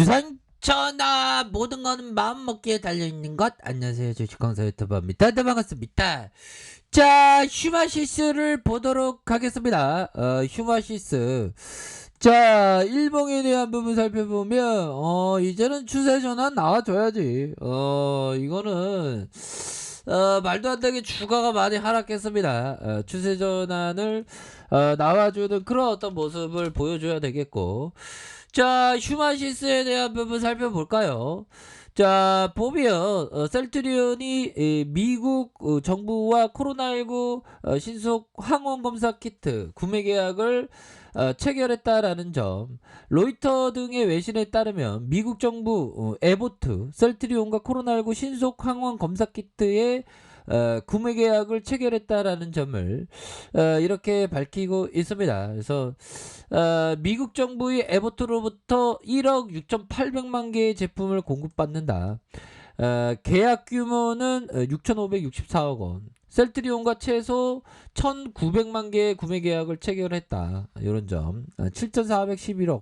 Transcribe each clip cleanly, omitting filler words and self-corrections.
주산 전화 모든 거는 마음먹기에 달려있는 것. 안녕하세요, 주식강사 유튜버입니다. 네, 반갑습니다. 자, 휴마시스를 보도록 하겠습니다. 휴마시스. 자, 일봉에 대한 부분 살펴보면 이제는 추세 전환 나와줘야지. 이거는 말도 안 되게 주가가 많이 하락했습니다. 추세 전환을 나와주는 그런 어떤 모습을 보여줘야 되겠고, 자, 휴마시스에 대한 부분 살펴볼까요? 자, 보면 셀트리온이 미국 정부와 코로나19 신속 항원 검사 키트 구매 계약을 체결했다라는 점, 로이터 등의 외신에 따르면 미국 정부 에보트, 셀트리온과 코로나19 신속 항원 검사 키트의 구매 계약을 체결했다라는 점을 이렇게 밝히고 있습니다. 그래서 미국 정부의 에보트로부터 1억 6,800만 개의 제품을 공급받는다. 계약 규모는 6,564억 원. 셀트리온과 최소 1,900만 개의 구매 계약을 체결했다. 이런 점. 7,411억.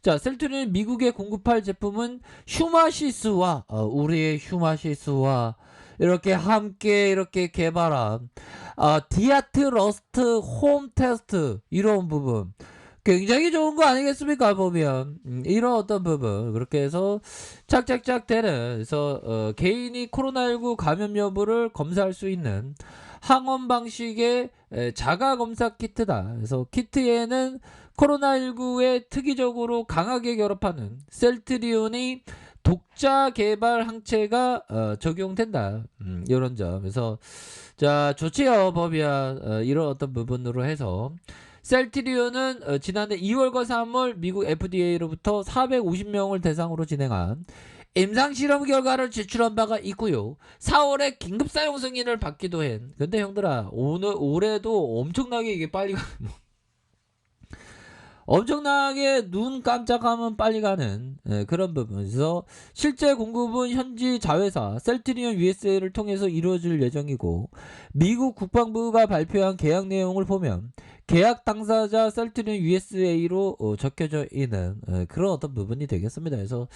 자, 셀트리온 미국에 공급할 제품은 휴마시스와 우리의 휴마시스와 이렇게 함께 이렇게 개발한 디아트 러스트 홈 테스트 이런 부분 굉장히 좋은 거 아니겠습니까? 보면 이런 어떤 부분 그렇게 해서 착착착 되는, 그래서 개인이 코로나19 감염 여부를 검사할 수 있는 항원 방식의 자가 검사 키트다. 그래서 키트에는 코로나19에 특이적으로 강하게 결합하는 셀트리온이 독자 개발 항체가 적용된다. 이런 점. 그래서 자, 좋지요. 법이야. 이런 어떤 부분으로 해서 셀트리온은 지난해 2월과 3월 미국 FDA로부터 450명을 대상으로 진행한 임상실험 결과를 제출한 바가 있고요. 4월에 긴급 사용 승인을 받기도 해. 근데 형들아, 올해도 엄청나게 이게 빨리 엄청나게 눈 깜짝하면 빨리 가는 그런 부분에서 실제 공급은 현지 자회사 셀트리온 USA를 통해서 이루어질 예정이고, 미국 국방부가 발표한 계약 내용을 보면 계약 당사자 셀트리온 USA로 적혀져 있는 그런 어떤 부분이 되겠습니다. 그래서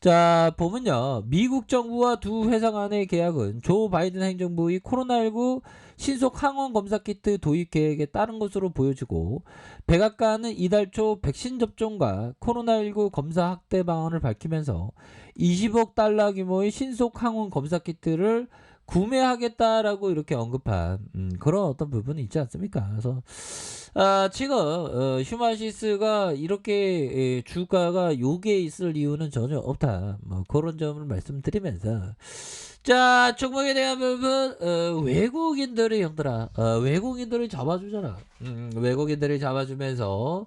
자, 보면요, 미국 정부와 두 회사 간의 계약은 조 바이든 행정부의 코로나19 신속 항원 검사 키트 도입 계획에 따른 것으로 보여지고, 백악관은 이달 초 백신 접종과 코로나19 검사 확대 방안을 밝히면서 20억 달러 규모의 신속 항원 검사 키트를 구매하겠다라고 이렇게 언급한 그런 어떤 부분이 있지 않습니까? 그래서 지금 휴마시스가 이렇게 주가가 요게 있을 이유는 전혀 없다. 뭐 그런 점을 말씀드리면서, 자, 종목에 대한 부분 외국인들이 형들아 외국인들이 잡아주잖아. 외국인들이 잡아주면서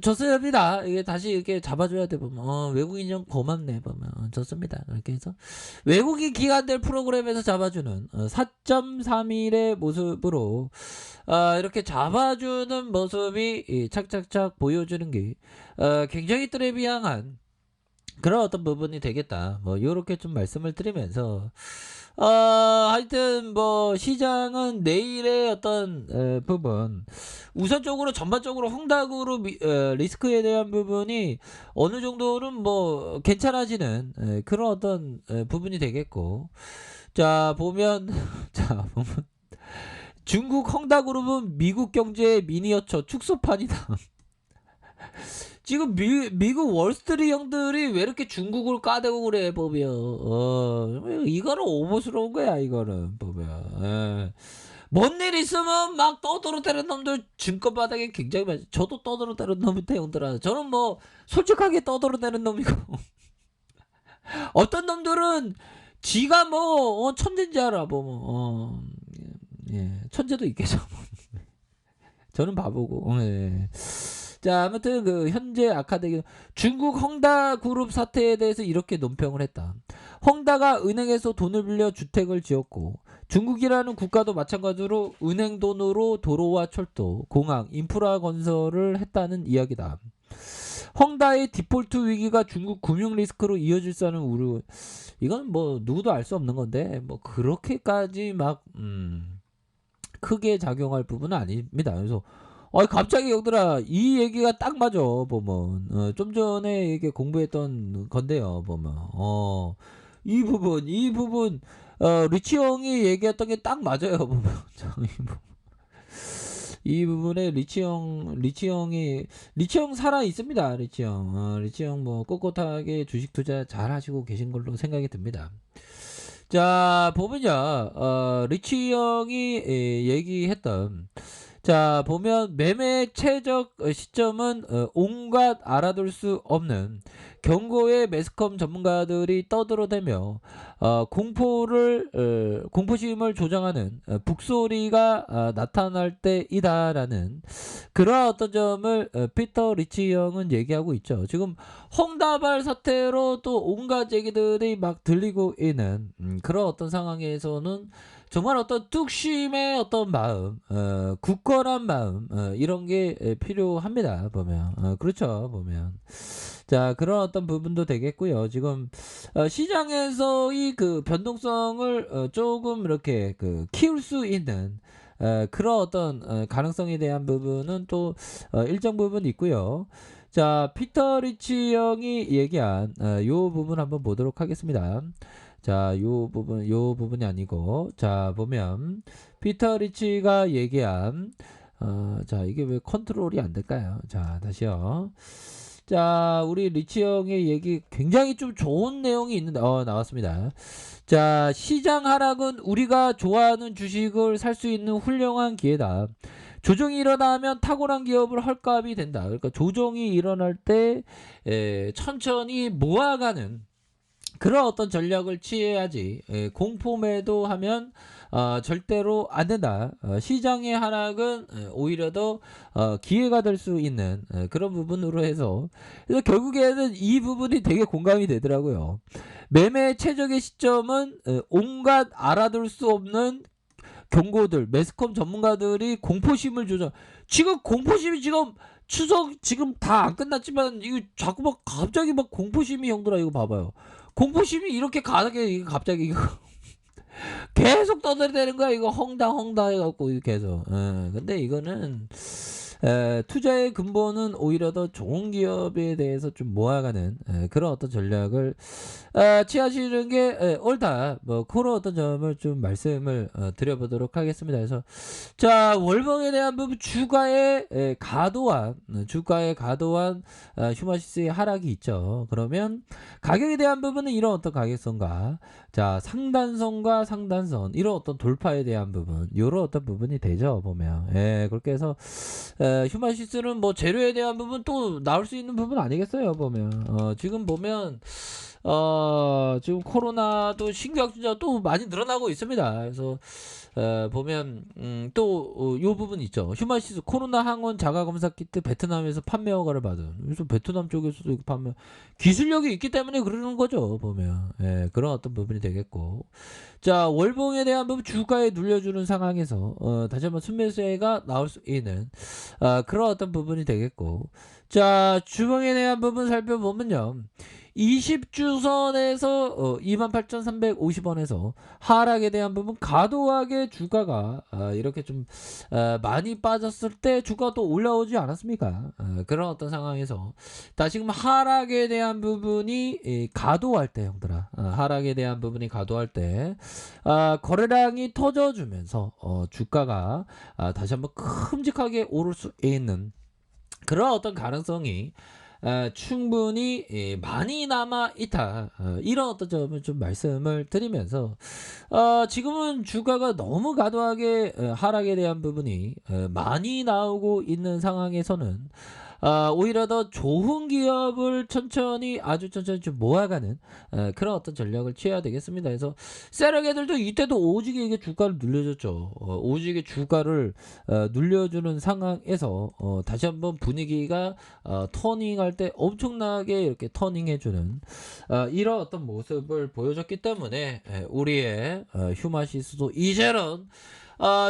좋습니다. 이게 다시 이렇게 잡아줘야 돼. 보면 외국인 좀 고맙네. 보면 좋습니다. 이렇게 해서 외국인 기관들 프로그램에서 잡아주는 4.3일의 모습으로 이렇게 잡아주는 모습이 착착착 보여주는 게 굉장히 트레비앙한 그런 어떤 부분이 되겠다. 뭐 요렇게 좀 말씀을 드리면서 하여튼 뭐 시장은 내일의 어떤 부분, 우선적으로 전반적으로 홍닥으로 리스크에 대한 부분이 어느 정도는 뭐 괜찮아지는 그런 어떤 부분이 되겠고, 자 보면 자 보면 중국 헝다그룹은 미국 경제의 미니어처 축소판이다. 지금 미국 월스트리트 형들이 왜 이렇게 중국을 까대고 그래 보면 이거는 오버스러운 거야. 이거는 보면 뭔 일 있으면 막 떠들어대는 놈들 증권 바닥에 굉장히 많지. 저도 떠들어대는 놈인데 형들아, 저는 뭐 솔직하게 떠들어대는 놈이고 어떤 놈들은 지가 뭐 천재인지 알아 보면 예, 천재도 있겠죠. 저는 바보고. 예. 자, 아무튼 그 현재 아카데미 중국 헝다 그룹 사태에 대해서 이렇게 논평을 했다. 헝다가 은행에서 돈을 빌려 주택을 지었고, 중국이라는 국가도 마찬가지로 은행 돈으로 도로와 철도, 공항, 인프라 건설을 했다는 이야기다. 헝다의 디폴트 위기가 중국 금융 리스크로 이어질 수 있는 우려. 이건 뭐 누구도 알 수 없는 건데 뭐 그렇게까지 막 크게 작용할 부분은 아닙니다. 그래서 갑자기 형들아 이 얘기가 딱 맞아 보면 좀 전에 이게 공부했던 건데요 보면 이 부분 리치 형이 얘기했던 게 딱 맞아요 보면 이 부분에 리치 형 살아 있습니다. 리치 형 뭐 꼿꼿하게 주식 투자 잘 하시고 계신 걸로 생각이 듭니다. 자 보면요 리치 형이 얘기했던 자 보면 매매 최적 시점은 온갖 알아둘 수 없는 경고의 매스컴 전문가들이 떠들어대며 공포심을 조장하는 북소리가 나타날 때이다라는 그러한 어떤 점을 피터 리치 형은 얘기하고 있죠. 지금 헝다발 사태로 또 온갖 얘기들이 막 들리고 있는 그런 어떤 상황에서는 정말 어떤 뚝심의 어떤 마음, 굳건한 마음, 이런 게 필요합니다. 보면, 그렇죠. 보면. 자, 그런 어떤 부분도 되겠고요. 지금 시장에서의 그 변동성을 조금 이렇게 그 키울 수 있는 그런 어떤 가능성에 대한 부분은 또 일정 부분 있고요. 자, 피터 리치 형이 얘기한 요 부분 한번 보도록 하겠습니다. 자, 요 부분이 아니고, 자, 보면, 피터 리치가 얘기한, 자, 이게 왜 컨트롤이 안 될까요? 자, 다시요. 자, 우리 리치 형의 얘기 굉장히 좀 좋은 내용이 있는데, 나왔습니다. 자, 시장 하락은 우리가 좋아하는 주식을 살 수 있는 훌륭한 기회다. 조정이 일어나면 탁월한 기업을 헐값이 된다. 그러니까 조정이 일어날 때, 천천히 모아가는, 그런 어떤 전략을 취해야지 공포 매도하면 절대로 안 된다. 시장의 하락은 오히려 더 기회가 될 수 있는 그런 부분으로 해서 그래서 결국에는 이 부분이 되게 공감이 되더라고요. 매매 최적의 시점은 온갖 알아둘 수 없는 경고들, 매스컴 전문가들이 공포심을 조절. 지금 공포심이 지금 추석 지금 다 안 끝났지만 이거 자꾸 막 갑자기 막 공포심이 형들아 이거 봐봐요. 공포심이 이렇게 가게 갑자기 이거 계속 떠들이대는 거야 이거 헝다 해갖고 계속. 근데 이거는 투자의 근본은 오히려 더 좋은 기업에 대해서 좀 모아가는 그런 어떤 전략을 취하시는 게 옳다. 뭐 그런 어떤 점을 좀 말씀을 드려보도록 하겠습니다. 그래서 자 월봉에 대한 부분 주가의 과도한 휴마시스의 하락이 있죠. 그러면 가격에 대한 부분은 이런 어떤 가격선과 자 상단선과 상단선 이런 어떤 돌파에 대한 부분 이런 어떤 부분이 되죠 보면 그렇게 해서 휴마시스는 뭐 재료에 대한 부분 또 나올 수 있는 부분 아니겠어요 보면 지금 보면 지금 코로나도 신규 확진자 또 많이 늘어나고 있습니다. 그래서 보면 또 요 부분 있죠. 휴마시스 코로나 항원 자가 검사 키트 베트남에서 판매 허가를 받은. 그래서 베트남 쪽에서도 판매 기술력이 있기 때문에 그러는 거죠. 보면 그런 어떤 부분이 되겠고. 자 월봉에 대한 부분 주가에 눌려주는 상황에서 다시 한번 순매수가 나올 수 있는 그런 어떤 부분이 되겠고. 자 주봉에 대한 부분 살펴보면요. 20주선에서 28,350원에서 하락에 대한 부분 과도하게 주가가 이렇게 좀 많이 빠졌을 때 주가가 또 올라오지 않았습니까? 그런 어떤 상황에서 다시금 하락에 대한 부분이 과도할 때 형들아 하락에 대한 부분이 과도할 때 거래량이 터져주면서 주가가 다시 한번 큼직하게 오를 수 있는 그런 어떤 가능성이 충분히 많이 남아 있다. 이런 어떤 점을 좀 말씀을 드리면서 지금은 주가가 너무 과도하게 하락에 대한 부분이 많이 나오고 있는 상황에서는 오히려 더 좋은 기업을 아주 천천히 좀 모아가는 그런 어떤 전략을 취해야 되겠습니다. 그래서 세력애들도 이때도 오지게 이게 주가를 눌려줬죠. 오지게 주가를 눌려주는 상황에서 다시 한번 분위기가 터닝할 때 엄청나게 이렇게 터닝해주는 이런 어떤 모습을 보여줬기 때문에 우리의 휴마시스도 이제는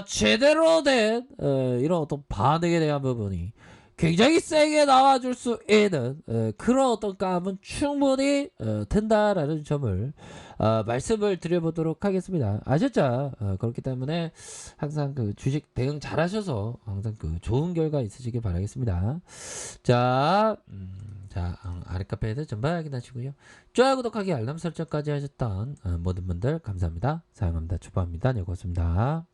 제대로 된 이런 어떤 반응에 대한 부분이 굉장히 세게 나와줄 수 있는 그런 어떤 값은 충분히 된다라는 점을 말씀을 드려보도록 하겠습니다. 아셨죠? 그렇기 때문에 항상 그 주식 대응 잘 하셔서 항상 그 좋은 결과 있으시길 바라겠습니다. 자, 아래 카페에서 전방 확인하시고요. 좋아요, 구독하기, 알람 설정까지 하셨던 모든 분들 감사합니다. 사용합니다. 주부합니다. 네, 고맙습니다.